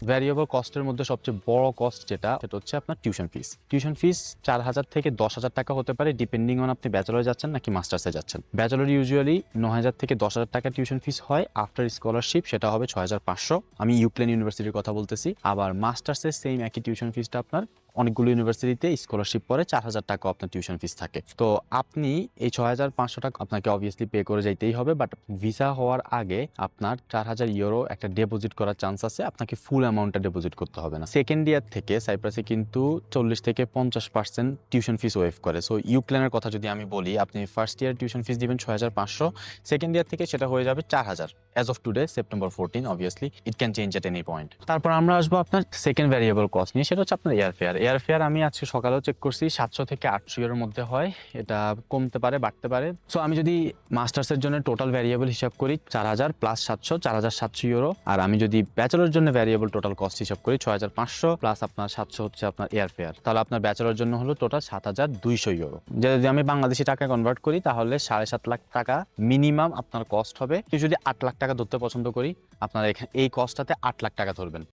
Variable কস্টের মধ্যে সবচেয়ে বড় কস্ট যেটা সেটা হচ্ছে আপনার টিউশন ফিস। টিউশন ফিস 4,000 থেকে 10,000 টাকা হতে পারে, ডিপেন্ডিং অন আপনি ব্যাচেলরে যাচ্ছেন নাকি মাস্টার্সে যাচ্ছেন। ব্যাচেলর ইউজুয়ালি 9,000 থেকে 10,000 টাকা টিউশন ফিস হয়, আফটার স্কলারশিপ সেটা হবে 6,500। আমি ইউক্লেন ইউনিভার্সিটির কথা বলতেছি। আবার মাস্টার্সের সেম একই টিউশন ফিসটা আপনার অনেকগুলো ইউনিভার্সিটিতে স্কলারশিপ পরে 4,000 টাকা আপনার টিউশন ফিস থাকে। তো আপনি এই 6,500 টাকা আপনাকে অবভিয়াসলি পে করে যাইতেই হবে, বাট ভিসা হওয়ার আগে আপনার 4,000 ইউরো একটা ডিপোজিট করার চান্স আছে। আপনাকে ফুল অ্যামাউন্টটা ডিপোজিট করতে হবে না। সেকেন্ড ইয়ার থেকে সাইপ্রাসে কিন্তু 40 থেকে 50% টিউশন ফিস ওয়েভ করে। সো ইউক্লেনের কথা যদি আমি বলি, আপনি ফার্স্ট ইয়ার টিউশন ফিস দিবেন 6,500, সেকেন্ড ইয়ার থেকে সেটা হয়ে যাবে 4,000 as of today September 14। Obviously it can change at any point. তারপর আমরা আসবো আপনার সেকেন্ড ভ্যারিয়েবল কস্ট নিয়ে, সেটা হচ্ছে আপনার এয়ারফেয়ার। এয়ারফেয়ার আমি আজকে সকালেও চেক করছি, 700 থেকে 800 এর মধ্যে হয়। এটা কমতে পারে, বাড়তে পারে। সো আমি যদি মাস্টার্সের জন্য টোটাল ভ্যারিয়েবল হিসাব করি 4,000 প্লাস 700, 4,700 ইউরো। আর আমি যদি ব্যাচেলর জন্য ভ্যারিয়েবল টোটাল কস্ট হিসাব করি 6,500 প্লাস আপনার 700 হচ্ছে আপনার এয়ারফেয়ার, তাহলে আপনার ব্যাচেলর জন্য হলো টোটাল 7,200 ইউরো। যদি আমি বাংলাদেশি টাকা কনভার্ট করি তাহলে 7.5 লাখ টাকা মিনিমাম আপনার কস্ট হবে। যদি 8 লাখ টাকা ধরতে পছন্দ করি, আপনার এখানে এই কস্টটাতে 8 লাখ টাকা ধরবেন।